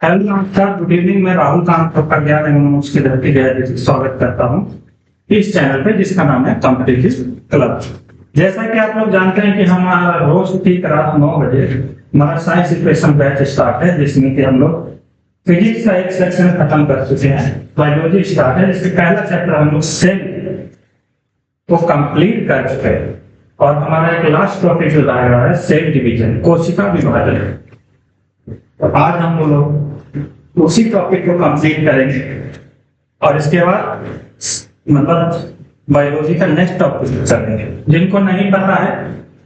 Hello नमस्कार, good evening. मैं राहुल कांत ज्ञान एवं उसकी धरती गया स्वागत करता हूँ इस चैनल पे जिसका नाम है कॉम्पिटिटिव क्लब। जैसा कि आप लोग जानते हैं कि हमारा रोज ठीक रात 9 बजे हमारा साइंस इक्वेशन बैच स्टार्ट है, जिसमें कि हम लोग फिजिक्स का एक सेक्शन खत्म कर चुके हैं। बायोलॉजी स्टार्ट है, जिसके पहला चैप्टर हम लोग सेल को कंप्लीट कर चुके हैं और हमारा एक लास्ट टॉपिक जो रह रहा है सेल डिवीजन, कोशिका विभाजन। तो आज हम लोग उसी टॉपिक को कंप्लीट करेंगे और इसके बाद मतलब बायोलॉजी का नेक्स्ट टॉपिक चलेंगे। जिनको नहीं पता है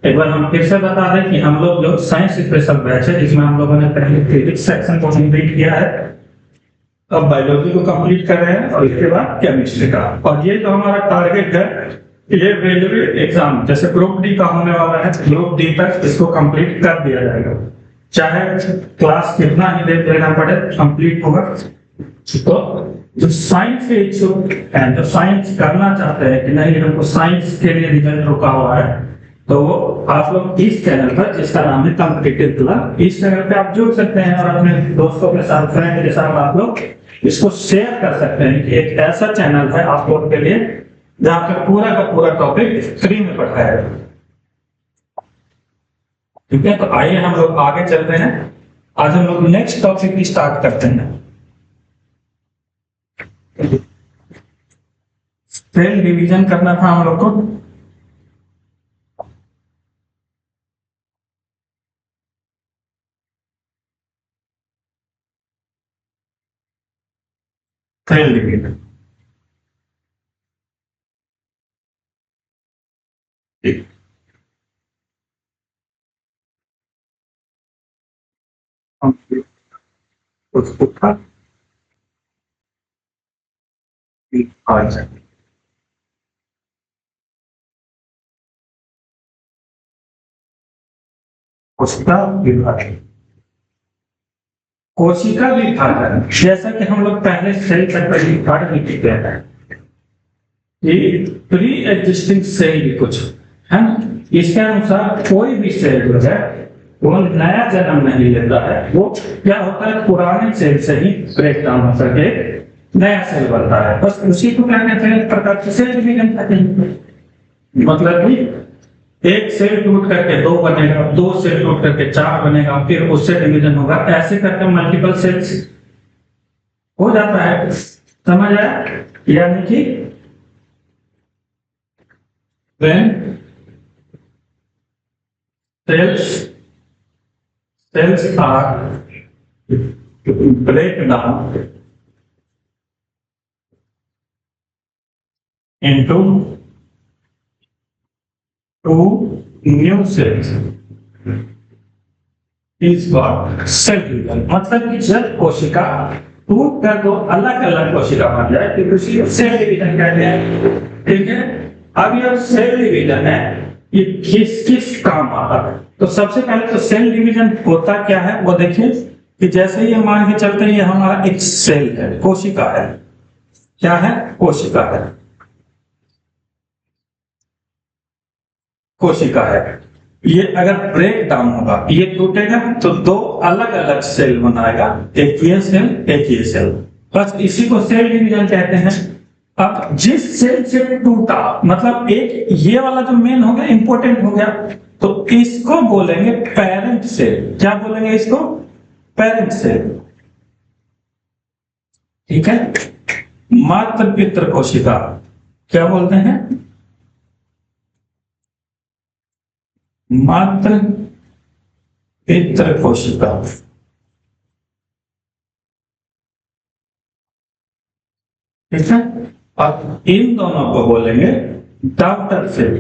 एक बार हम फिर से बता दें कि हम लोग जो साइंस स्पेशल बैच है, जिसमें हम लोगों ने पहले फिजिक्स सेक्शन को कंप्लीट किया है, अब बायोलॉजी को कंप्लीट कर रहे हैं और इसके बाद केमिस्ट्री का। और ये जो हमारा टारगेट है, ये रेलवे एग्जाम जैसे ग्रुप डी का होने वाला है, ग्रुप डी तक इसको कंप्लीट कर दिया जाएगा, चाहे क्लास कितना ही देर देना पड़े कंप्लीट होगा। तो जो साइंस के इच्छुक हैं, जो साइंस करना चाहते हैं कि नहीं हमको साइंस के लिए रिजल्ट रुका हुआ है, तो वो आप लोग इस चैनल पर, जिसका नाम है कॉम्पिटिटिव क्लब, इस चैनल पे आप जुड़ सकते हैं और अपने दोस्तों के साथ, फ्रेंड के साथ आप लोग इसको शेयर कर सकते हैं कि एक ऐसा चैनल है आप लोग के लिए जहाँ पे पूरा का पूरा टॉपिक फ्री में पढ़ाया है। ठीक है, तो आइए हम लोग आगे चलते हैं। आज हम लोग नेक्स्ट टॉपिक स्टार्ट करते हैं। सेल डिवीजन करना था हम लोग को। सेल डिवीजन उसको था कोशिका विभाजन। कोशिका विभाजन जैसा कि हम लोग पहले सेल तक पढ़ भी चुके हैं, ये प्री एग्जिस्टिंग सेल भी कुछ है ना। इसके अनुसार कोई भी सेल जो है वो नया जन्म नहीं लेता है, वो क्या होता है पुराने सेल से ही ब्रेक डाउन हो करके नया सेल बनता है। बस उसी को क्या कहते हैं, एक प्रकार से सेल डिवीजन कहते हैं। मतलब कि एक सेल टूट करके 2 बनेगा, 2 सेल टूट करके 4 बनेगा, फिर उससे डिवीजन होगा, ऐसे करके मल्टीपल सेल्स हो जाता है। समझ आया? यानी कि when cells are break down into 2 new cells is what cell division। मतलब कि जब कोशिका टूट कर 2 अलग अलग कोशिका बन जाए तो उसी को सेल डिवीजन कहते हैं। ठीक है, अब यह सेल डिवीजन है, ये किस किस काम आता है। तो सबसे पहले तो सेल डिवीजन होता क्या है वो देखिए कि जैसे ही मान के चलते हैं ये हमारा एक सेल है, कोशिका है। क्या है? कोशिका है, कोशिका है। ये अगर ब्रेक डाउन होगा, ये टूटेगा तो 2 अलग अलग सेल बनाएगा, एक ये सेल एक ये सेल, बस इसी को सेल डिवीजन कहते हैं। अब जिस सेल से टूटा, मतलब एक ये वाला जो मेन हो गया, इंपॉर्टेंट हो गया, तो इसको बोलेंगे पेरेंट सेल। क्या बोलेंगे इसको? Parent cell. ठीक है, मात्र पितृ कोशिका क्या बोलते हैं? मात्र पितृ कोशिका। ठीक है, और इन दोनों को बोलेंगे डॉटर सेल।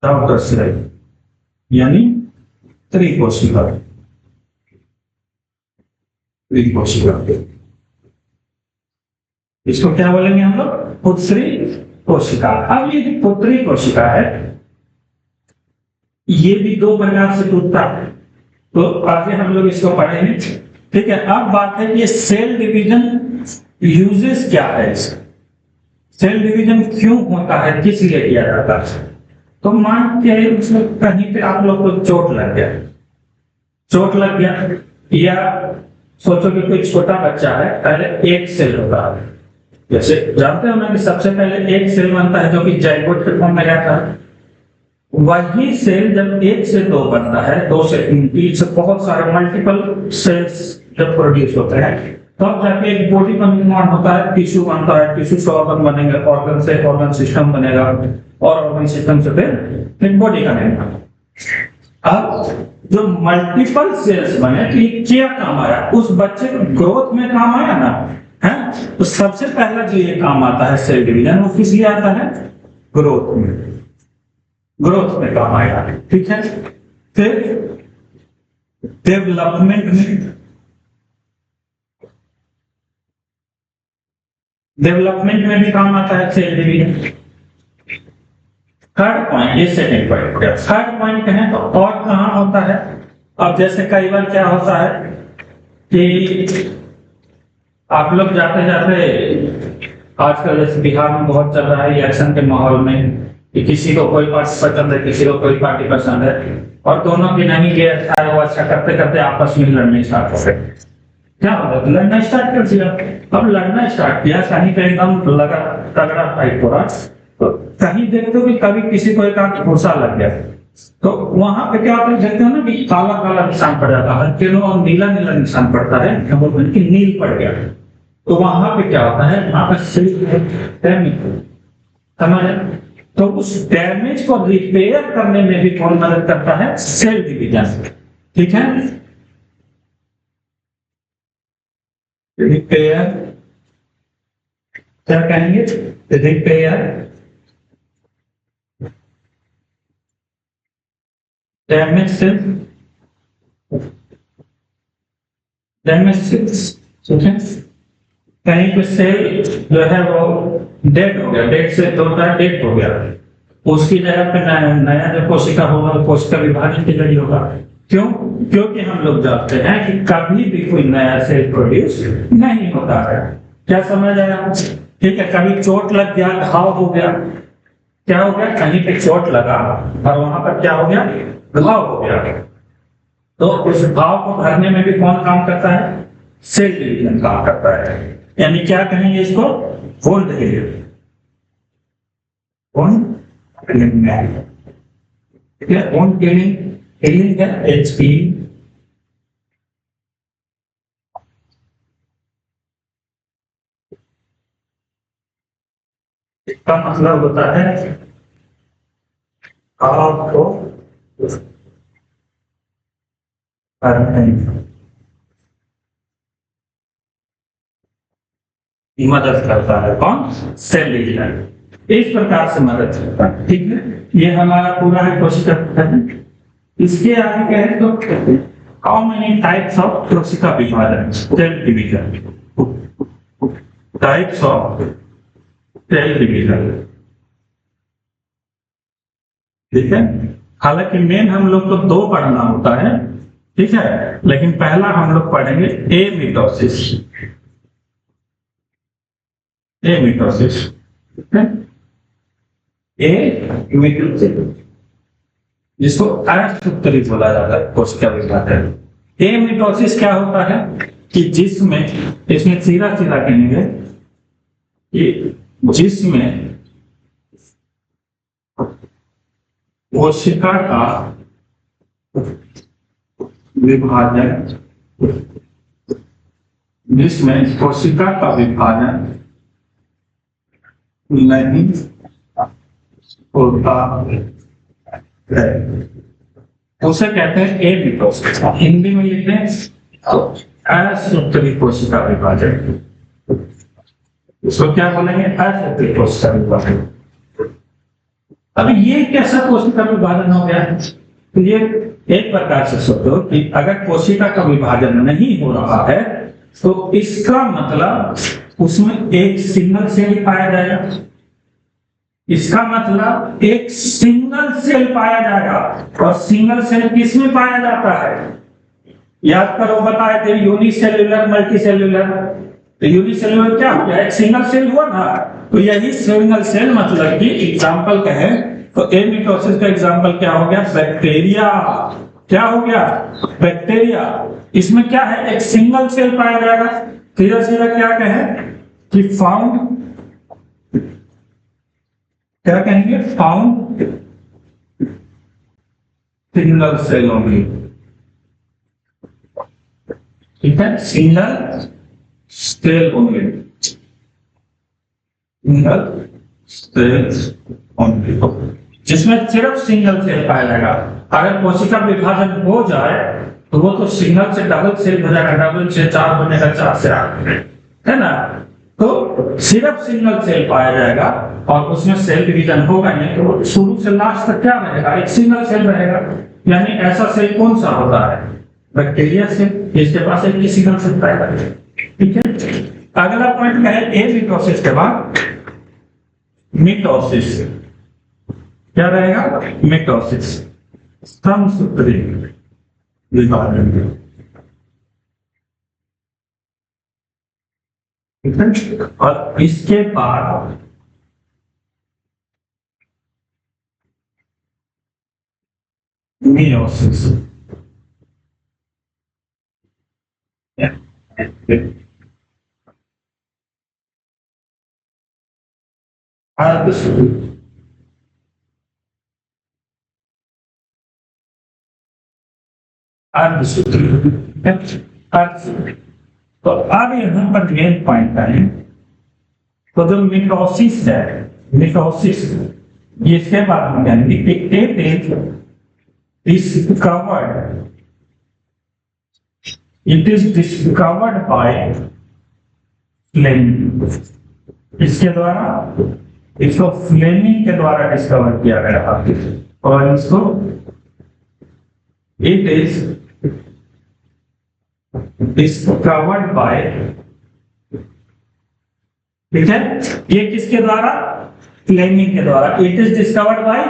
डॉटर सेल यानी त्रिकोशिका। त्रिकोशिका इसको क्या बोलेंगे हम लोग? पुत्री कोशिका। अब ये जो पुत्री कोशिका है, ये भी 2 प्रकार से टूटता है, तो आगे हम लोग इसको पढ़ेंगे। ठीक है, अब बात है कि ये सेल डिवीजन यूजेस क्या है, इसका सेल डिवीजन क्यों होता है, किस लिए किया जाता है। तो मान के उसमें कहीं पे आप लोग को चोट लग गया या सोचो कि कोई छोटा बच्चा है, पहले एक सेल होता है, जैसे जानते हो ना कि सबसे पहले एक सेल बनता है जो कि जाइगोट के फॉर्म में रहता है। वही सेल जब एक से दो बनता है, दो से तीन, तीन से बहुत सारे मल्टीपल सेल्स जब प्रोड्यूस होते हैं, तब जाके एक बॉडी का निर्माण होता है, टिश्यू बनता है, टिश्यू से ऑर्गन बनेंगे, ऑर्गन से ऑर्गन सिस्टम बनेगा, और ऑर्गन सिस्टम से फिर बॉडी का निर्माण। अब जो मल्टीपल सेल्स बने तो ये क्या काम आया, उस बच्चे को ग्रोथ में काम आया ना है। तो सबसे पहला जो ये काम आता है सेल डिवीजन, वो किस लिए आता है, ग्रोथ में काम आएगा। ठीक है, फिर डेवलपमेंट में भी काम आता है सेल डिवीजन। थर्ड पॉइंट, ये सेकंड पॉइंट। थर्ड पॉइंट कहें तो और कहाँ होता है। अब जैसे कई बार क्या होता है कि आप लोग जाते जाते, आजकल जैसे बिहार में बहुत चल रहा है इलेक्शन के माहौल में, कि किसी को कोई पार्टी पसंद है, किसी को कोई पार्टी पसंद है, और दोनों की नहीं के अच्छा है वो अच्छा करते करते आपस में लड़ने स्टार्ट हो गए। क्या होगा, लड़ना स्टार्ट कर दिया। अब लड़ना स्टार्ट किया, कहीं पे एकदम लगा तगड़ा फाइट हो रहा, तो कहीं देखते हो कि कभी किसी को एक आंख घुसा लग गया, तो वहां पे क्या होता है, देखते हो ना कि काला काला निशान पड़ जाता है, हल्के और नीला नीला निशान पड़ता है, कि नील पड़ गया। तो वहां पे क्या होता है, वहां पर समझ। तो उस डैमेज को रिपेयर करने में भी कौन मदद करता है, सेल डिवीजन। ठीक है, रिपेयर क्या कहेंगे, रिपेयर डैमेज सेल्स। कहीं पे सेल जो है वो डेड हो गया, डेड से होता है डेड हो गया, उसकी जगह पे नया जो कोशिका होगा, कोशिका विभाजन के जरिए होगा। क्यों, क्योंकि हम लोग जानते हैं कि कभी भी कोई नया सेल प्रोड्यूस नहीं होता है। क्या समझ आया। ठीक है, कभी चोट लग गया, घाव हो गया, क्या हो गया, कहीं पे चोट लगा और वहां पर क्या हो गया, घाव हो गया, तो उस घाव को भरने में भी कौन काम करता है, सेल डिवीजन काम करता है। यानी क्या कहेंगे इसको, वुंड हीलिंग। ठीक है, वुंड हीलिंग है HP। इसका मतलब होता है आपको मदद करता है, कौन, सेल डिवीजन। इस प्रकार से मदद करता है। ठीक है, ये हमारा पूरा है कोशिका विभाजन। इसके आगे कहें तो हाउ मेनी टाइप्स ऑफ कोशिका विभाजन, cell division, types of cell division. ठीक है, हालांकि मेन हम लोग को दो पढ़ना होता है, ठीक है, लेकिन पहला हम लोग पढ़ेंगे एमिटोसिस। एमिटोसिस, जिसको अस्तरी बोला जाता है कोशिका विभाजन। एमिटोसिस क्या होता है कि जिसमें, इसमें सीधा सीधा कहेंगे कि जिसमें कोशिका का विभाजन, जिसमें कोशिका का विभाजन नहीं होता है, उसे कहते हैं एमिटोसिस। हिंदी में लिखते हैं तो असूत्री कोशिका विभाजन। इसको क्या बोलेंगे, असूत्री कोशिका विभाजन। अब ये कैसा कोशिका विभाजन हो गया, तो ये एक प्रकार से सोचो कि अगर कोशिका का विभाजन नहीं हो रहा है तो इसका मतलब उसमें एक सिंगल सेल पाया जाएगा। इसका मतलब एक सिंगल सेल पाया जाएगा, और सिंगल सेल किसमें पाया जाता है, याद करो, बताए थे यूनिसेल्यूलर मल्टीसेल्यूलर। तो यूनिसेल्यूलर क्या हो गया, एक सिंगल सेल हुआ ना, तो यही सिंगल सेल मतलब कि एग्जांपल कहें तो एमिटोसिस का एग्जांपल क्या हो गया? बैक्टीरिया। क्या हो गया? बैक्टीरिया। इसमें क्या है? एक सिंगल सेल पाया जाएगा। सीधा सीधा क्या कहें कि फाउंड, क्या कहेंगे? Found single cell only. ठीक है, single cell only, single cell only, जिसमें सिर्फ सिंगल सेल पाया जाएगा। अगर कोशिका विभाजन हो जाए तो वो तो सिंगल से डबल सेल हो जाएगा, डबल से 4 बनेगा, 4 से 8, है ना? तो सिर्फ सिंगल सेल पाया जाएगा और उसमें सेल डिवीजन होगा नहीं, तो शुरू से लास्ट तक क्या रहेगा? एक सिंगल सेल रहेगा। यानी ऐसा सेल कौन सा होता है? Bacteria cell. इसके पास एक सिंगल सेल पाएगा। ठीक है, अगला पॉइंट है एमिटोसिस के बाद मिटोसिस। क्या रहेगा? मिटोसिस, समसूत्री विभाजन। और इसके बाद मियोसिस। तो अब यहाँ पर मेन पॉइंट है, तो जो मिटोसिस है, मिटोसिस, इसके बाद हम कहेंगे it is discovered, it is discovered by Fleming. इसके द्वारा, इसको फ्लेमिंग के द्वारा डिस्कवर किया गया था और इसको इट इज डिस्कवर्ड बाय, ठीक है, ये किसके द्वारा? फ्लेमिंग के द्वारा। It is discovered by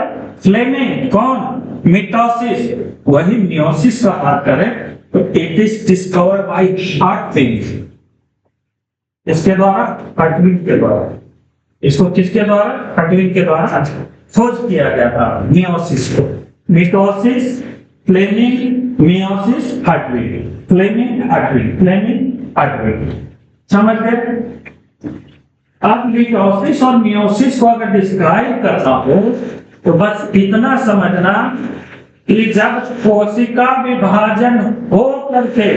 Fleming. कौन? मिटोसिस। वही मियोसिस का बात करें तो it is discovered by Hertwig. इसके द्वारा, हर्टविग के द्वारा। इसको किसके द्वारा? हर्टविग के द्वारा खोज किया गया था मियोसिस को। Mitosis, Fleming, meiosis, Hertwig. Fleming, Hertwig, Fleming, Hertwig. समझ गए? अब मिटोसिस और मियोसिस को अगर डिस्क्राइब करना हो तो बस इतना समझना कि जब कोशिका विभाजन हो करके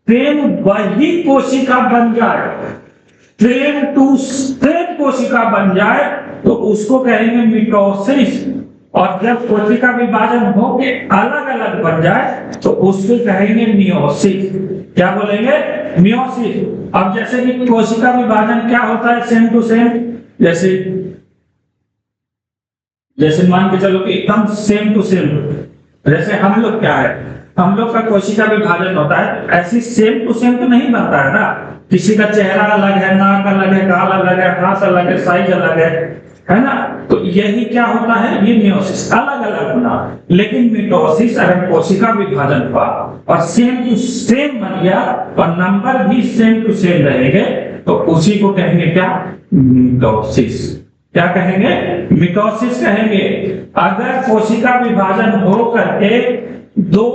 सेम वही कोशिका बन जाए, सेम टू सेम कोशिका बन जाए, तो उसको कहेंगे मिटोसिस। और जब कोशिका विभाजन होके अलग अलग बन जाए तो उसको कहेंगे मियोसिस। क्या बोलेंगे? मियोसिस। अब जैसे कि कोशिका विभाजन क्या होता है? Same to same. जैसे मान के चलो कि एकदम सेम टू सेम, जैसे हम लोग क्या है, हम लोग का कोशिका विभाजन होता है, ऐसी सेम टू सेम तो नहीं बनता है ना। किसी का चेहरा अलग है, नाक अलग है, गाल अलग है, हाथ अलग है, साइज अलग है ना? तो यही क्या होता है? ये मियोसिस, अलग अलग होना। लेकिन मिटोसिस अगर कोशिका विभाजन हुआ और सेम टू सेम बन गया और नंबर भी सेम टू सेम रहेंगे तो उसी को कहेंगे क्या? मिटोसिस। क्या कहेंगे? मिटोसिस कहेंगे। अगर कोशिका विभाजन हो करके दो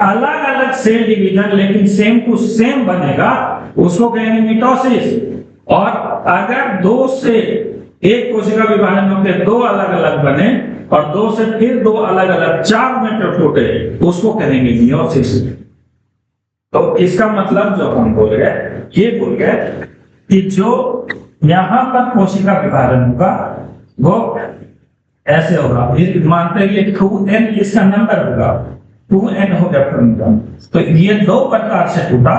अलग अलग सेल डिवीजन लेकिन सेम टू सेम बनेगा उसको कहेंगे मिटोसिस। और अगर दो से एक कोशिका विभाजन होकर दो अलग अलग बने और दो से फिर दो अलग अलग 4 में टूटे उसको कहेंगे मियोसिस। तो इसका मतलब जो हम बोल गए, ये बोल गए कि जो यहां पर कोशिका विभाजन होगा वो ऐसे होगा। मानते हैं ये 2n इसका नंबर होगा, 2n हो गया फॉर्मूला। तो ये दो प्रकार से टूटा,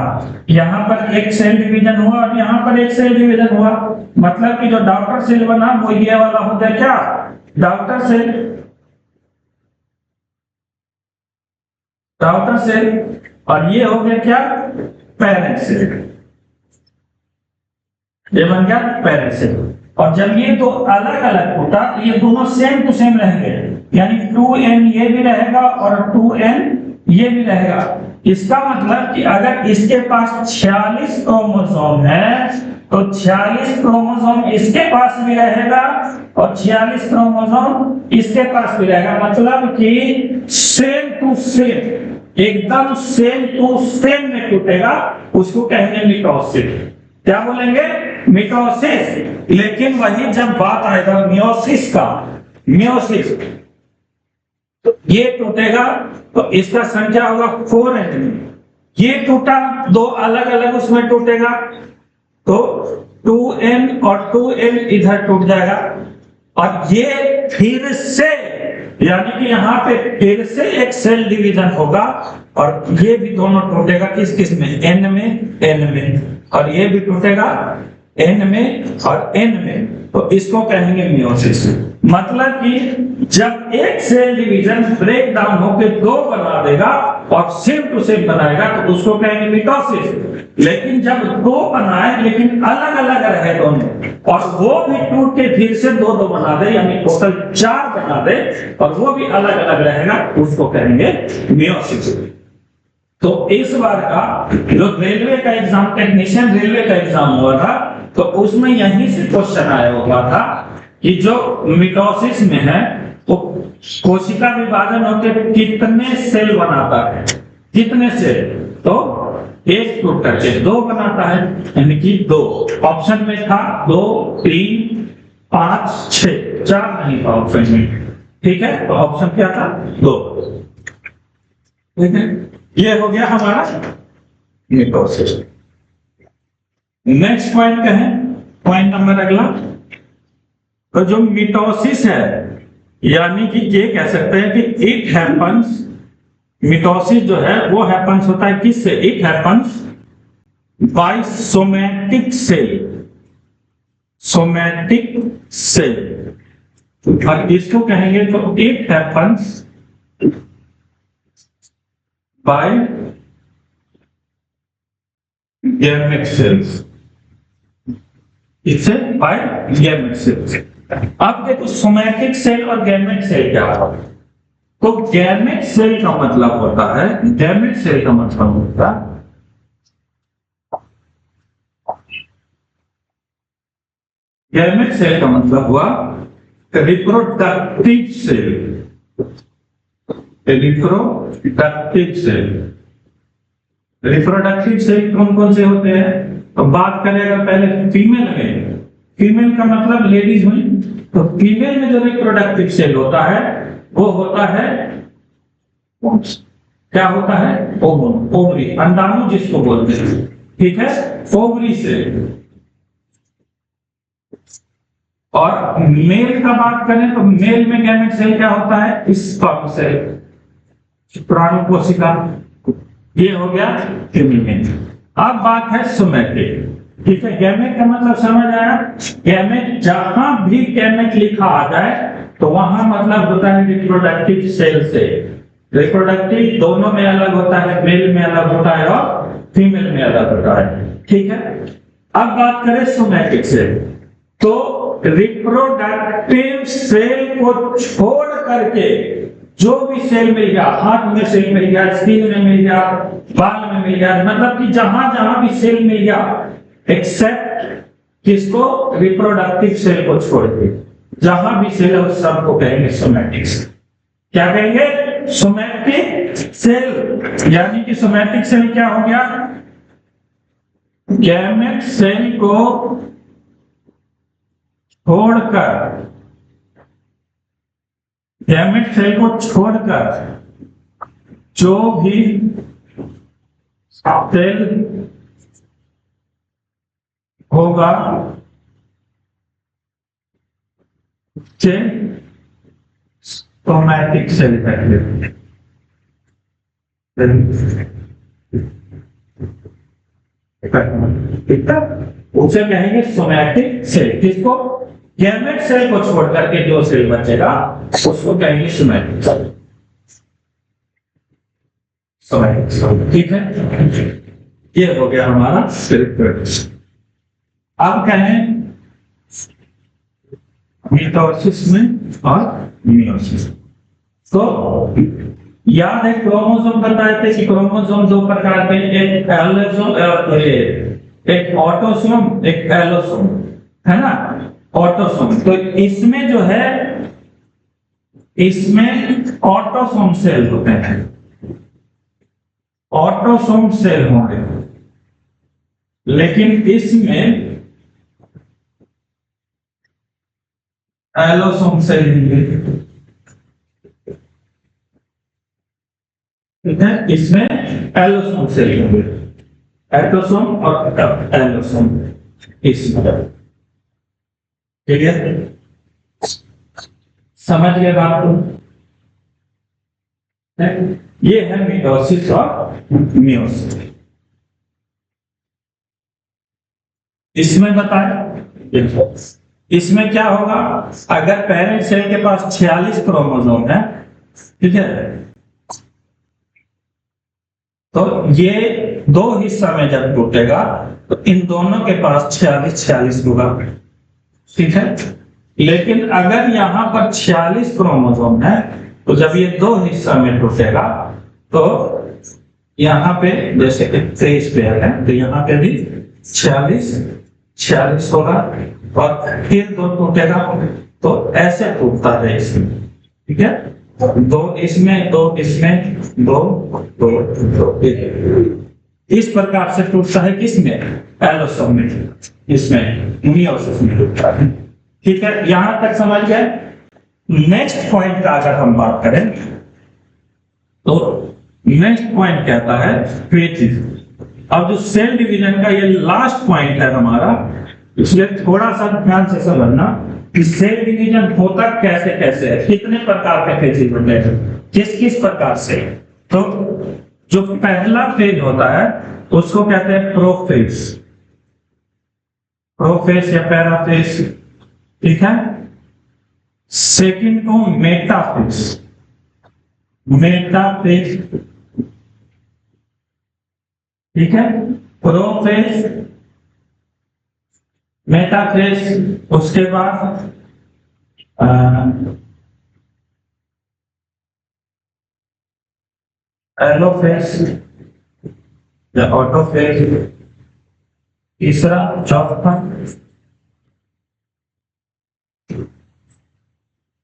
यहाँ पर एक सेल डिवीजन हुआ और यहाँ पर एक सेल डिवीजन हुआ। मतलब कि जो डॉटर सेल बना वो ये वाला हो गया क्या? Daughter cell. Daughter cell. और ये हो गया क्या? Parent cell. ये बन गया पेरेंट सेल। और जब ये दो अलग अलग टूटा तो ये दोनों सेम टू सेम रहेंगे, यानी 2n ये भी रहेगा और 2n ये भी रहेगा। इसका मतलब कि अगर इसके पास 46 क्रोमोसोम है तो 46 क्रोमोसोम इसके पास भी रहेगा और 46 क्रोमोसोम इसके पास भी रहेगा, मतलब कि सेम टू सेम, एकदम सेम टू सेम में टूटेगा, उसको कहेंगे मिटोसिस। क्या बोलेंगे? मिटोसिस। लेकिन वही जब बात आएगा मियोसिस का, मियोसिस तो ये टूटेगा तो इसका संख्या होगा 4n में। ये टूटा, दो अलग अलग उसमें टूटेगा तो 2n और 2n इधर टूट जाएगा, और ये फिर से, यानी कि यहाँ पे फिर से एक सेल डिवीजन होगा और ये भी दोनों टूटेगा किस किस में? n में, n में, और ये भी टूटेगा n में और n में, तो इसको कहेंगे मियोसिस। मतलब कि जब एक सेल डिवीजन ब्रेक डाउन होकर दो बना देगा और सेम टू सेम बनाएगा तो उसको कहेंगे मिटोसिस। लेकिन जब दो बनाए लेकिन अलग अलग रहे दोनों, और वो भी टूट के फिर से दो दो बना दे, यानी टोटल 4 बना दे, और वो भी अलग अलग रहेगा, उसको कहेंगे मियोसिस। तो इस बार का जो रेलवे का एग्जाम, टेक्नीशियन रेलवे का एग्जाम हुआ था, तो उसमें यहीं से क्वेश्चन आया हुआ था कि जो मिटोसिस में है वो कोशिका विभाजन होते कितने सेल बनाता है, कितने सेल? तो एक टूट करके 2 बनाता है, यानी कि 2। ऑप्शन में था 2, 3, 5, 6, 4 नहीं था ऑप्शन में, ठीक है? तो ऑप्शन क्या था? 2। ठीक है, ये हो गया हमारा मिटोसिस। नेक्स्ट पॉइंट कहें, पॉइंट नंबर अगला, तो जो मिटोसिस है, यानी कि ये कह सकते हैं कि इट हैपन्स, मिटोसिस जो है वो हैपन्स होता है किससे? It happens by somatic cell, somatic cell, और इसको कहेंगे तो it happens by gamete cells, इससे बाय गैमेट सेल्स। अब देखो सोमैटिक सेल और गैमेट सेल क्या है? तो गैमेट सेल का मतलब होता है, गैमेट सेल का मतलब होता है गैमेट सेल का मतलब हुआ reproductive cell, reproductive cell. Reproductive cell कौन कौन से होते हैं? तो बात करेगा पहले फीमेल में, फीमेल का मतलब लेडीज हुई, तो फीमेल में जो रिप्रोडक्टिव सेल होता है वो होता है, क्या होता है? ओवम, ओवरी, अंडाणु जिसको बोलते हैं, ठीक है? ओवरी से। और मेल का बात करें तो मेल में गैमेट सेल क्या होता है? स्पर्म सेल, शुक्राणु कोशिका, ये हो गया फीमेल में। अब बात है सोमैटिक, ठीक है? गैमेट का मतलब समझ आया? गैमेट, जहां भी गैमेट लिखा आ जाए तो वहां मतलब होता है रिप्रोडक्टिव सेल से। रिप्रोडक्टिव दोनों में अलग होता है, मेल में अलग होता है और फीमेल में अलग होता है, ठीक है? अब बात करें सोमैटिक सेल, तो रिप्रोडक्टिव सेल को छोड़ करके जो भी सेल मिल गया, हाथ में सेल मिल गया, स्किन में मिल गया, बाल में मिल गया, मतलब कि जहां जहां भी सेल मिल गया, एक्सेप्ट किसको? रिप्रोडक्टिव सेल को छोड़ के जहां भी सेल है उस सबको कहेंगे सोमैटिक सेल। क्या कहेंगे? Somatic cell. यानी कि सोमैटिक सेल क्या हो गया? गैमेट सेल को छोड़कर, गैमेट सेल को छोड़कर जो भी सेल होगा से सोमैटिक सेल कहते उसे कहेंगे सोमैटिक सेल। किसको? गैमेट सेल को छोड़ करके जो सेल बचेगा उसको कहेंगे सोमैटिक सेल, सोमैटिक सेल, ठीक है? ये हो गया हमारा रिप्रोडक्टिव। अब कहें मिटोसिस में और मियोसिस। तो याद है क्रोमोसोम बताए थे कि क्रोमोसोम 2 प्रकार के, एक एलोसोम और एक ऑटोसोम एक एलोसोम, है ना। ऑटोसोम तो इसमें जो है, इसमें ऑटोसोम सेल होते हैं, ऑटोसोम सेल होंगे, लेकिन इसमें एलोसोम सेल होंगे, ठीक है। इसमें एलोसोम सेल होंगे, एटोसोम और एलोसोम, इसमें ठीक है। समझ गए बात को? ये है मिटोसिस और मियोसिस। इसमें बताया, इसमें क्या होगा, अगर पेरेंट सेल के पास 46 क्रोमोसोम है, ठीक है, तो ये दो हिस्सा में जब टूटेगा तो इन दोनों के पास 46 होगा, ठीक है। लेकिन अगर यहाँ पर 46 क्रोमोसोम है तो जब ये दो हिस्सा में टूटेगा तो यहाँ पे जैसे 23 पेयर है तो यहाँ पे भी 46 होगा, और फिर दो टूटेगा तो ऐसे टूटता है इसमें, ठीक है। दो इसमें, दो इसमें, दो दो दो, इस प्रकार से टूटता है किसमें, एलोसोम में, इसमें मियोसिस में टूटता है, ठीक है। यहां तक समझ गए। नेक्स्ट पॉइंट का अगर हम बात करें तो नेक्स्ट पॉइंट कहता है फेजेस। अब जो सेल डिवीजन का ये लास्ट पॉइंट है हमारा, इसलिए थोड़ा सा ध्यान से समझना कि सेल डिवीजन होता कैसे कैसे है, कितने प्रकार के फेजेस होते हैं, किस किस प्रकार से। तो जो पहला फेज होता है उसको कहते हैं प्रोफेज, प्रोफेज या पैराफेज, ठीक है। सेकंड को मेटाफेज, मेटाफेज, ठीक है। प्रोफेज, मेटाफेज, उसके बाद एलोफेज या ऑटोफेज, तीसरा, चौथा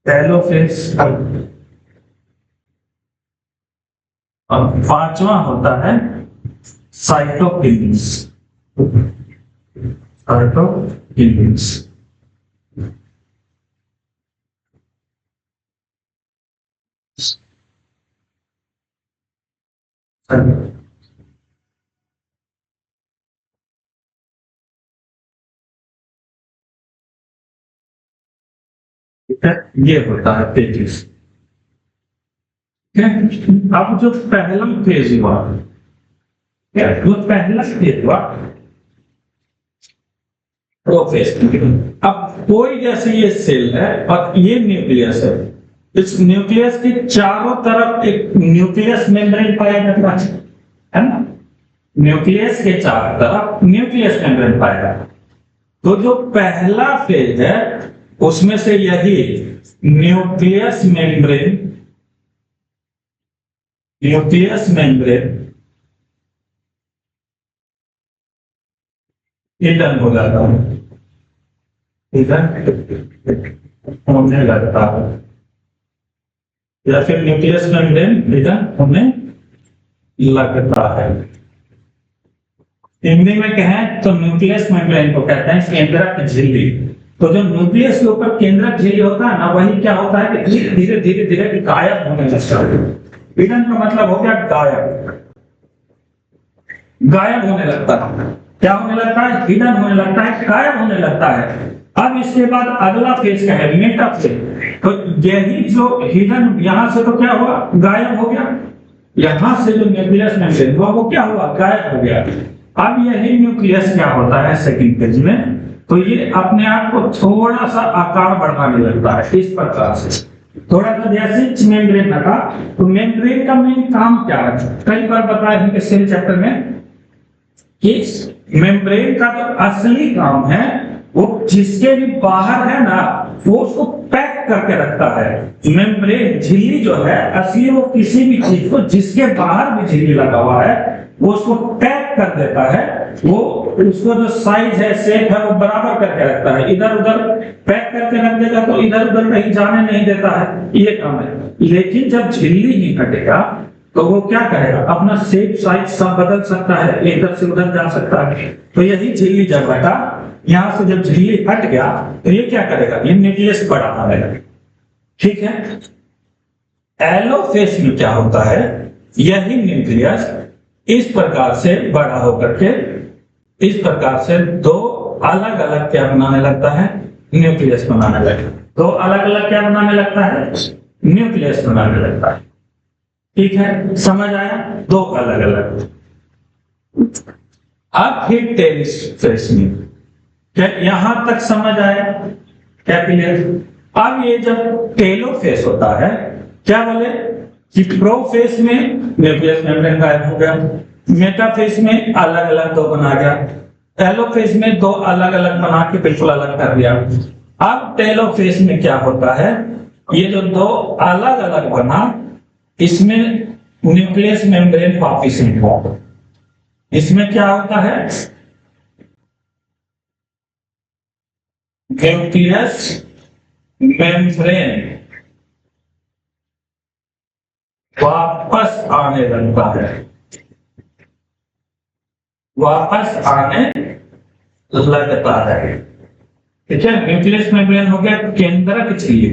टेलोफेज, और पांचवा होता है साइटोकिन्स, साइटोकिन्स। ये होता है पेजेस, ठीक है। अब जो पहला फेज हुआ, जो पहला फेज हुआ प्रोफेज। अब कोई जैसे ये सेल है और ये न्यूक्लियस है, इस न्यूक्लियस के चारों तरफ एक न्यूक्लियस मेम्ब्रेन पाया जाता है ना, न्यूक्लियस के चारों तरफ न्यूक्लियस मेम्ब्रेन पाया जाता है। तो जो पहला फेज है उसमें से यही nucleus membrane, nucleus membrane hidden हो जाता है, हिडन होने लगता है, या फिर न्यूक्लियस मेम्ब्रेन हिडन होने लगता है। हिंदी में कहें तो न्यूक्लियस मेम्ब्रेन को कहते हैं केंद्रक झिल्ली। तो जो न्यूक्लियस के ऊपर केंद्रक झिल्ली होता है ना, वही क्या होता है कि धीरे धीरे धीरे गायब होने लगता है। हिडन का मतलब हो गया गायब, गायब होने लगता है। क्या होने लगता है, हिडन होने लगता है, गायब होने लगता है। अब इसके बाद अगला फेज का है मेटाफेज। तो यही जो हिडन, यहां से तो क्या हुआ, गायब हो गया, यहां से जो न्यूक्लियस मेम्ब्रेन हुआ वो क्या हुआ, गायब हो गया। अब यही न्यूक्लियस क्या होता है सेकंड फेज में, तो ये अपने आप को थोड़ा सा आकार बढ़ाने लगता है इस प्रकार से, थोड़ा सा जैसे मेम्ब्रेन का। तो मेम्ब्रेन का मेन काम क्या है, कई बार बताया है सेल चैप्टर में कि मेम्ब्रेन का जो असली काम है वो जिसके भी बाहर है ना, वो उसको पैक करके रखता है। मेम्ब्रेन झिल्ली जो है असली, वो किसी भी चीज को जिसके बाहर भी झिल्ली लगा हुआ है वो उसको पैक कर देता है, वो उसको जो साइज है शेप है वो बराबर करके रखता है। इधर उधर पैक करके रख देगा तो इधर उधर कहीं जाने नहीं देता है, ये काम है। लेकिन जब झिल्ली नहीं हटेगा तो वो क्या करेगा, अपना शेप साइज सब बदल सकता है, इधर से उधर जा सकता है। तो यही झिल्ली जब हटा, यहाँ से जब झिल्ली हट गया तो ये क्या करेगा, ये न्यूक्लियस बढ़ाना लगेगा। ठीक है, एलोफेज में क्या होता है, यही न्यूक्लियस इस प्रकार से बड़ा होकर के इस प्रकार से दो अलग अलग क्या बनाने लगता है, न्यूक्लियस बनाने लगता है। दो अलग अलग क्या बनाने लगता है, न्यूक्लियस बनाने लगता है। ठीक है, समझ आया, दो अलग अलग। अब फिर टेलोफेज में क्या, यहां तक समझ आया क्या, क्लियर? अब ये जब टेलोफेज होता है, क्या बोले कि प्रोफेज में न्यूक्लियस मेम्ब्रेन गायब हो गया, मेटाफेज में अलग अलग दो बना गया, टेलोफेज में दो अलग अलग बना के बिल्कुल अलग कर दिया। अब टेलोफेज में क्या होता है, ये जो दो अलग अलग बना, इसमें न्यूक्लियस मेम्ब्रेन वापिस नहीं हुआ। इसमें क्या होता है, न्यूक्लियस मेम्ब्रेन वापस आने लगता है, वापस आने लगता है। ठीक है, न्यूक्लियस मेम्ब्रेन हो गया केंद्रक झिल्ली,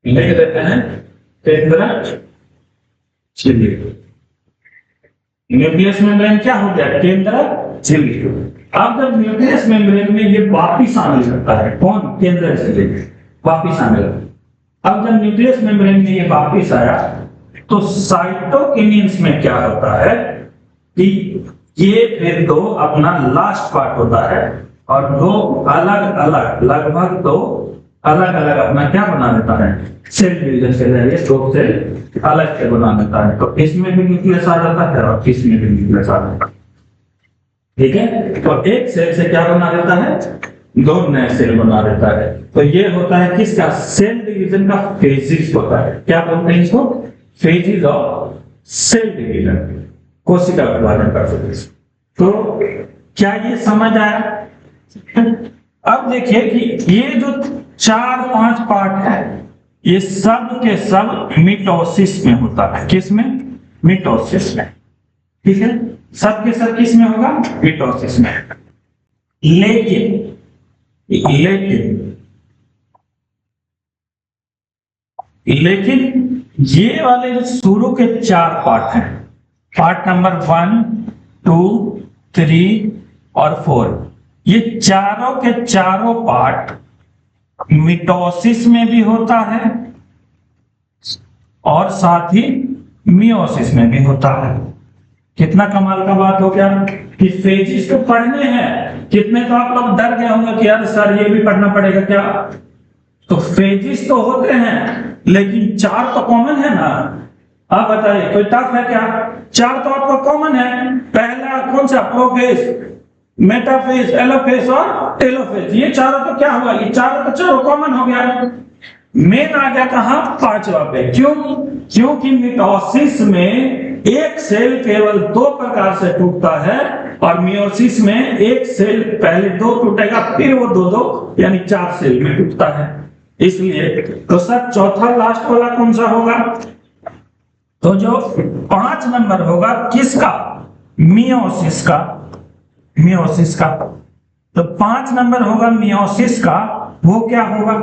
लिख देते हैं केंद्रक झिल्ली। न्यूक्लियस मेम्ब्रेन क्या हो गया, केंद्रक झिल्ली। अब जब न्यूक्लियस मेम्ब्रेन में ये वापिस आने लगता है, कौन, केंद्रक झिल्ली वापिस आने लगता है। अब जब न्यूक्लियस मेम्ब्रेन में ये वापिस आया तो साइटोकिनिन्स में क्या होता है कि ये फिर दो अपना लास्ट पार्ट होता है और दो अलग अलग, लगभग दो अलग अलग अपना क्या बना देता है, सेल डिवीजन के जरिए दो सेल अलग से बना देता है। तो इसमें भी न्यूक्लियस आ जाता है और इसमें भी न्यूक्लियस आ जाता है। ठीक है, तो एक सेल से क्या बना देता है, दो नए सेल बना देता है। तो ये होता है किसका, सेल डिवीजन का फेजिस होता है। क्या बोलते हैं इसको, फेजिस ऑफ सेल डिवीजन, कोशिका विभाजन का फेजिस। तो क्या ये समझ आया? अब देखिए कि ये जो 4-5 पार्ट है, ये सब के सब मिटोसिस में होता है। किस में, मिटोसिस में। ठीक है, सब के सब किस में होगा, मिटोसिस में। लेकिन ये वाले जो शुरू के 4 पार्ट हैं, पार्ट नंबर 1, 2, 3 और 4, ये चारों के चारों पार्ट मिटोसिस में भी होता है और साथ ही मियोसिस में भी होता है। कितना कमाल का बात हो गया कि फेजिस तो पढ़ने हैं, कितने तो आप लोग डर गए होंगे कि यार सर ये भी पढ़ना पड़ेगा क्या। तो फेजिस तो होते हैं लेकिन 4 तो कॉमन है ना। आप बताइए कोई टफ है क्या, 4 तो आपको कॉमन है। पहला कौन सा, प्रोफेज, मेटाफेज, एलोफेज और टेलोफेज, ये चारों तो क्या हुआ, ये चारों तो चलो कॉमन हो गया। मेन आ गया कहां, 5वां पे। क्यों, क्योंकि मिटोसिस में एक सेल केवल 2 प्रकार से टूटता है और मियोसिस में एक सेल पहले 2 टूटेगा फिर वो 2 यानी 4 सेल में टूटता है। इसलिए तो सर चौथा लास्ट वाला कौन सा होगा, तो जो 5 नंबर होगा किसका, मियोसिस का, मियोसिस का। तो 5 नंबर होगा मियोसिस का, वो क्या होगा,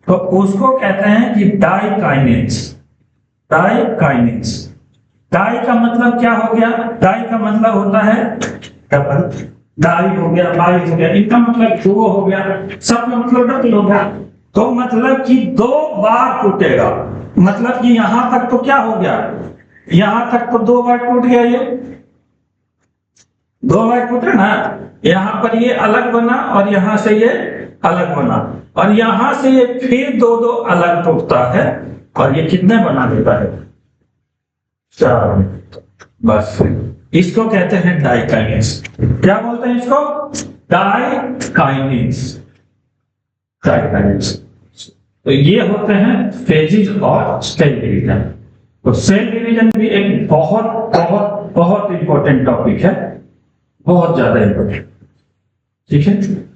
तो उसको कहते हैं कि डाइकाइनेज। डाइकाइनेज, डाई का मतलब क्या हो गया, डाई का मतलब होता है डबल, डाई हो गया, बाई हो गया, इनका मतलब 2 हो गया, सबका मतलब डबल हो गया। तो मतलब कि 2 बार टूटेगा, मतलब कि यहां तक तो क्या हो गया, यहां तक तो 2 बार टूट गया, ये 2 बार टूटे ना। यहां पर ये अलग बना और यहां से ये अलग बना और यहां से ये फिर 2 अलग टूटता है और ये कितने बना देता है, 4। बस इसको कहते हैं डाइकाइनेज। क्या बोलते हैं इसको, डाइकाइनेज, डाइकाइनेज। तो ये होते हैं फेजिस और सेल डिवीजन। तो सेल डिवीजन भी एक बहुत बहुत बहुत इंपॉर्टेंट टॉपिक है, बहुत ज्यादा इंपॉर्टेंट। ठीक है,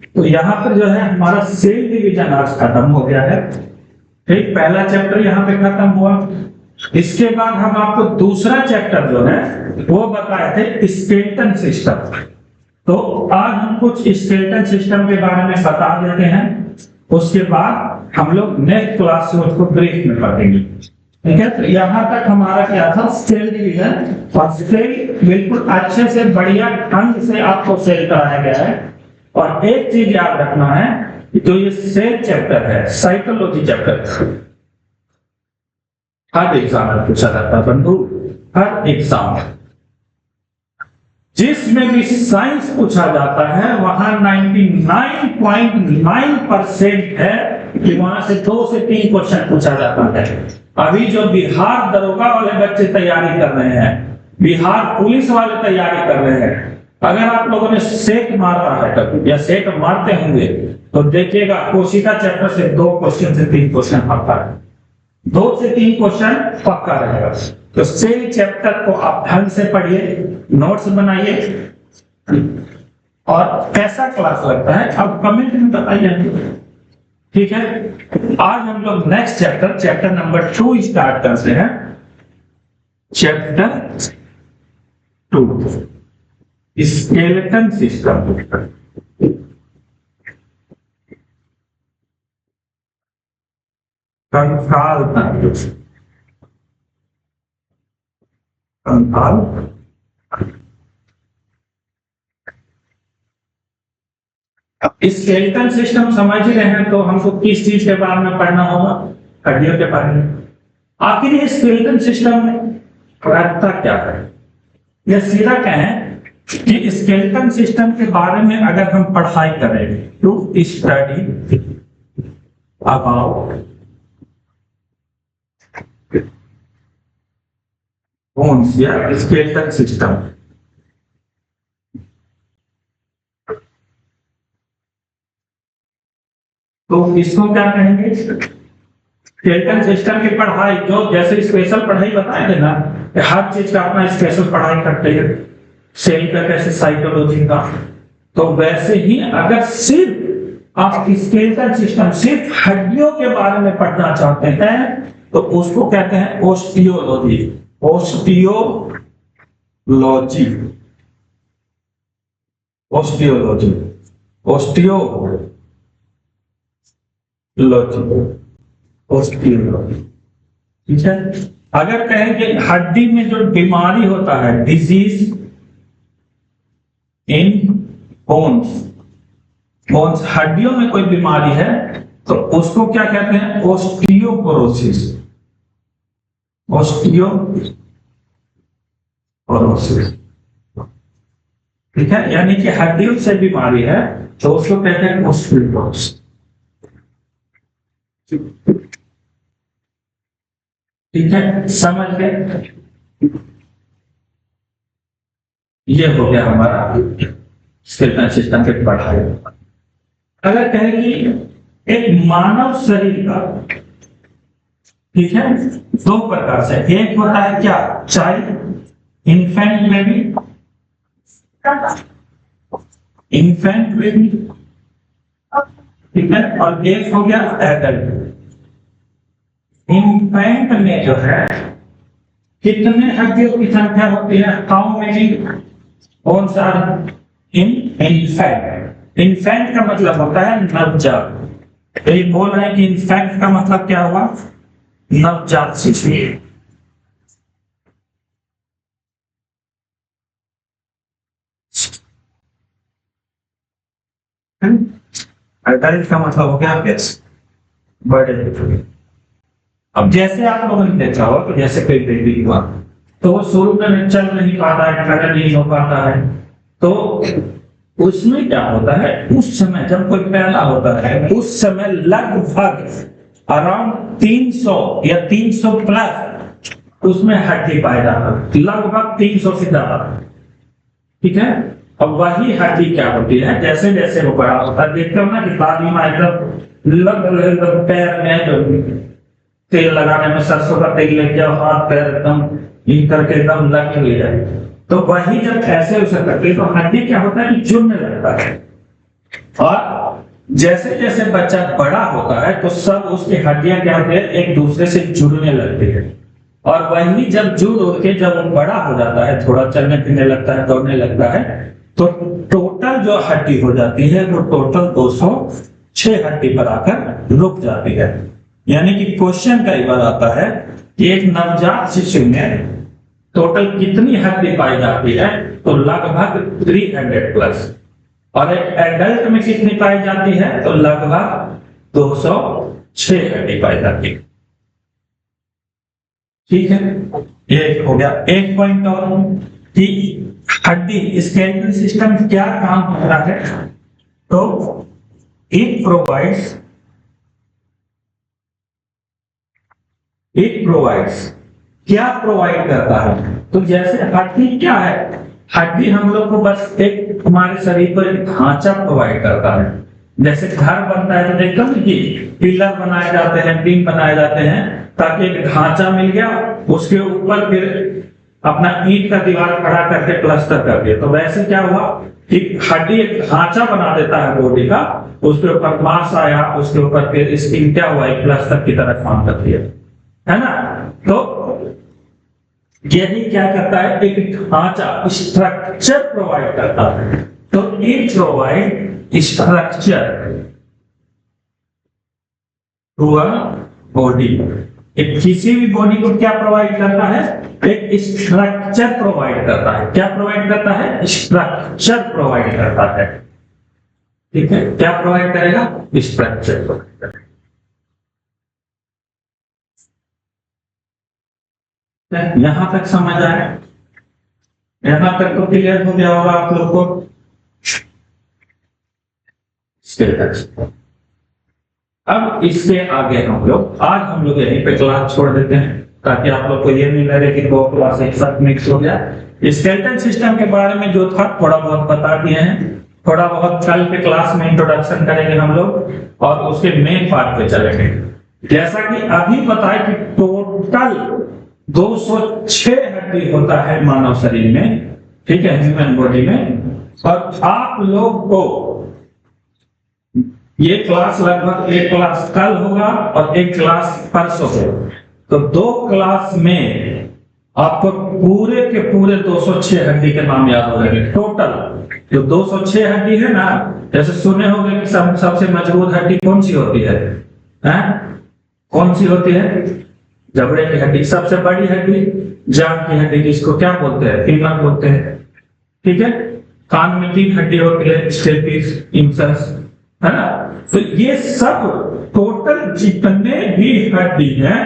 तो यहाँ पर जो है हमारा सेल डिवीजन आज खत्म हो गया है। ठीक, पहला चैप्टर यहाँ पे खत्म हुआ। इसके बाद हम आपको दूसरा चैप्टर जो है वो बताए थे स्केलेटन सिस्टम। तो आज हम कुछ स्केलेटन सिस्टम के बारे में बता देते हैं, उसके बाद हम लोग नेक्स्ट क्लास से उसको ब्रीफ में पढ़ेंगे। ठीक है, तो यहाँ तक हमारा क्या था, सेल डिवीजन। और सेल बिल्कुल अच्छे से बढ़िया ढंग से आपको सेल कराया गया है। और एक चीज याद रखना है, जो ये सेल चैप्टर है, साइकोलॉजी चैप्टर, हर एग्जाम में पूछा जाता है बंधु, हर एग्जाम जिसमें भी साइंस पूछा जाता है वहां 99.9% है कि वहां से 2 से 3 क्वेश्चन पूछा जाता है। अभी जो बिहार दरोगा वाले बच्चे तैयारी कर रहे हैं, बिहार पुलिस वाले तैयारी कर रहे हैं, अगर आप लोगों ने सेट मारा है कभी या सेट मारते होंगे तो देखिएगा कोशिका चैप्टर से 2 क्वेश्चन से 3 क्वेश्चन पक्का है, 2 से 3 क्वेश्चन पक्का रहेगा। तो सेल चैप्टर को आप ढंग से पढ़िए, नोट्स बनाइए। और कैसा क्लास लगता है अब कमेंट में बताइए। ठीक है, आज हम लोग नेक्स्ट चैप्टर नंबर 2 स्टार्ट करते हैं। Chapter 2 skeleton system. कंकाल तंत्र, कंकाल स्केलेटन सिस्टम समझ ही रहे हैं, तो हमको किस चीज के बारे में पढ़ना होगा, हड्डियों के बारे में। आखिर ये स्केलेटन सिस्टम में करता क्या है, या सीधा कहें कि स्केलेटन सिस्टम के बारे में अगर हम पढ़ाई करें टू स्टडी अबाउट बोन्स या स्केलेटन सिस्टम, तो इसको क्या कहेंगे, स्केलेटन सिस्टम की पढ़ाई। जो जैसे स्पेशल पढ़ाई बताए थे ना, हर चीज का अपना स्पेशल पढ़ाई करते हैं, सेल का कैसे, साइकोलॉजी का, तो वैसे ही अगर सिर्फ आप स्केलेटन सिस्टम, सिर्फ हड्डियों के बारे में पढ़ना चाहते हैं तो उसको कहते हैं osteology. Osteology, osteology, osteology, osteology. ठीक है, अगर कहें कि हड्डी में जो बीमारी होता है, डिजीज इन बोन्स, बोन्स हड्डियों में कोई बीमारी है तो उसको क्या कहते हैं, ओस्टियोपोरोसिस, ओस्टियोपोरोसिस। ठीक है, यानी कि हड्डियों से बीमारी है तो उसको कहते हैं ओस्टियोपोरोसिस। ठीक है, समझ गए। ये हो गया हमारा स्केलेटन सिस्टम के पढ़ाई। अगर कहें कि एक मानव शरीर का, ठीक है, 2 प्रकार से, एक होता है क्या, child, infant baby, infant baby, ठीक है, और एक हो गया एडल्ट। इन्फेंट में जो है कितने हड्डियों की संख्या होती है, how many bones are in infant. Infant का मतलब होता है नवजात। तो ये बोल रहे हैं कि इन्फेंट का मतलब क्या हुआ, नवजात शिशु। एडल्ट का मतलब हो गया बड़े। अब जैसे आप लोगों ने देखा हो, तो जैसे कोई बेबी हुआ तो वो शुरू में चल नहीं पाता है, खड़ा नहीं हो पाता है, तो उसमें क्या होता है, उस समय जब कोई पैदा होता है उस समय लगभग अराउंड 300 या 300 प्लस उसमें हड्डी पाया जाता है, लगभग 300 से ज्यादा। ठीक है, अब वही हड्डी क्या होती है, जैसे जैसे वो बड़ा होता है, देखते हो ना कि दादी माँ एकदम पैर में जो तेल लगाने में सरसों का तेल लेके आओ, हाथ पैर एकदम इन करके एकदम लगे हुए जाए, तो वही जब ऐसे उसे करते तो हड्डी क्या होता है कि जुड़ने लगता है, और जैसे जैसे बच्चा बड़ा होता है तो सब उसकी हड्डियां क्या होती है एक दूसरे से जुड़ने लगती है, और वही जब जुड़ उड़ के जब वो बड़ा हो जाता है, थोड़ा चलने फिरने लगता है, दौड़ने लगता है, तो टोटल जो हड्डी हो जाती है वो टोटल 206 हड्डी पर आकर रुक जाती है। यानी कि क्वेश्चन कई बार आता है कि एक नवजात शिशु में टोटल कितनी हड्डी पाई जाती है, तो लगभग 300 प्लस, और एक एडल्ट में कितनी पाई जाती है, तो लगभग 206 हड्डी पाई जाती है। ठीक है, ये हो गया एक पॉइंट और कि हड्डी स्केलेटल सिस्टम क्या काम करता है, तो इट प्रोवाइड्स क्या प्रोवाइड करता है, तो जैसे हड्डी क्या है, हड्डी हम लोग को बस एक हमारे शरीर पर एक ढांचा प्रोवाइड करता है। जैसे घर बनता है तो देखते हो कि पिलर बनाए जाते हैं, बीम बनाए जाते हैं, ताकि एक ढांचा मिल गया, उसके ऊपर फिर अपना ईंट का दीवार खड़ा करके प्लास्टर कर दिया। तो वैसे क्या हुआ कि हड्डी एक ढांचा बना देता है बॉडी का, उसके ऊपर मांस आया, उसके ऊपर फिर स्किन क्या हुआ एक प्लास्टर की तरह काम करती है ना। तो यही क्या करता है, एक ढांचा स्ट्रक्चर प्रोवाइड करता है। तो it provide structure to a body. एक किसी भी बॉडी को क्या प्रोवाइड करता है, एक स्ट्रक्चर प्रोवाइड करता है। क्या प्रोवाइड करता है, स्ट्रक्चर प्रोवाइड करता है। ठीक है, क्या प्रोवाइड करेगा, स्ट्रक्चर प्रोवाइड करेगा। यहां तक समझ आया, यहां तक तो क्लियर हो गया होगा आप लोग को। अब इसके आगे हम लोग यहीं पे क्लास छोड़ देते हैं, ताकि आप लोग को ये नहीं लगे कि दो क्लास एक साथ मिक्स हो गया। स्केलेटल सिस्टम के बारे में जो था थोड़ा बहुत बता दिए हैं, थोड़ा बहुत कल के क्लास में इंट्रोडक्शन करेंगे हम लोग, और उसके मेन पार्ट पे चलेंगे। जैसा कि अभी बताया कि टोटल 206 हड्डी होता है मानव शरीर में, ठीक है, ह्यूमन बॉडी में। और आप लोग को ये क्लास लगभग एक क्लास कल होगा और एक क्लास परसों होगा, तो 2 क्लास में आपको पूरे के पूरे 206 हड्डी के नाम याद हो जाएंगे टोटल। जो 206 हड्डी है ना, जैसे सुने होंगे कि सबसे मजबूत हड्डी कौन सी होती है, कौन सी होती है, जबड़े की हड्डी। सबसे बड़ी हड्डी जांघ की हड्डी, जिसको क्या बोलते हैं, फीमर बोलते हैं। ठीक है, कान में 3 हड्डी होती है, स्टेपिस, इंसस, है ना। तो ये सब टोटल जितने भी हड्डी हैं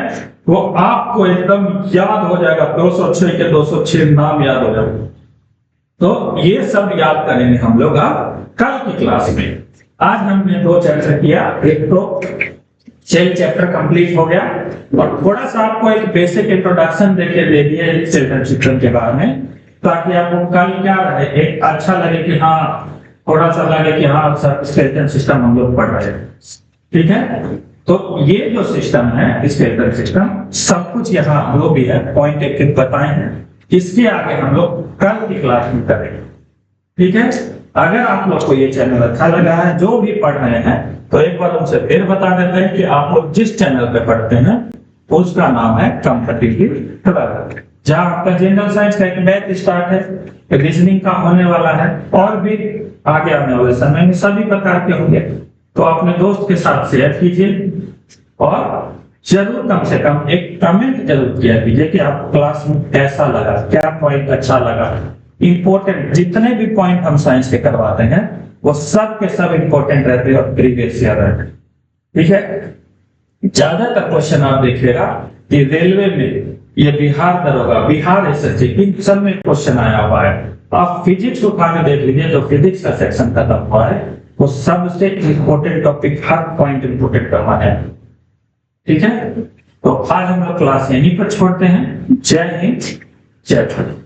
वो आपको एकदम याद हो जाएगा, 206 के 206 नाम याद हो जाएगा। तो ये सब याद करेंगे हम लोग आप कल की क्लास में। आज हमने 2 चर्चा किया, एक तो सेल चैप्टर कंप्लीट हो गया, और थोड़ा सा आपको एक बेसिक इंट्रोडक्शन देके दे दिया स्केलेटल सिस्टम के बारे में, ताकि आपको कल क्या रहे, एक अच्छा लगे कि हाँ, थोड़ा सा लगे कि हाँ सर स्केलेटल सिस्टम हम लोग पढ़ रहे हैं। ठीक है, तो ये जो सिस्टम है स्केलेटल सिस्टम, सब कुछ यहाँ जो भी है पॉइंट एक एक बताए हैं, इसके आगे हम लोग कल की क्लास में करेंगे। ठीक है, अगर आप लोग को ये चैनल अच्छा लगा है, जो भी पढ़ रहे हैं, तो एक बार उनसे फिर बता देते हैं कि आप लोग जिस चैनल पे पढ़ते हैं उसका नाम है कॉम्पिटिटिव क्लर्क, जहां आपका जनरल साइंस का एक बैच स्टार्ट है, रीजनिंग का होने वाला है, और भी आगे आने वाले समय में सभी प्रकार के होंगे। तो अपने दोस्त के साथ शेयर कीजिए, और जरूर कम से कम एक कमेंट जरूर किया कीजिए कि आप क्लास में कैसा लगा, क्या पॉइंट अच्छा लगा। इंपॉर्टेंट जितने भी पॉइंट हम साइंस के करवाते हैं वो सब के सब इंपॉर्टेंट रहते हैं और प्रीवियस ईयर रहते हैं। ठीक है, ज्यादातर क्वेश्चन आप देखिएगा कि रेलवे में ये बिहार दरोगा, बिहार एसएससी, इन सब में क्वेश्चन आया हुआ है। आप फिजिक्स उठा के देख लीजिए, जो फिजिक्स का सेक्शन खत्म हुआ है वो सबसे इंपॉर्टेंट टॉपिक, हर पॉइंट इंपॉर्टेंट करना है। ठीक है, तो आज हम लोग क्लास यहीं पर छोड़ते हैं। जय हिंद, जय भारत।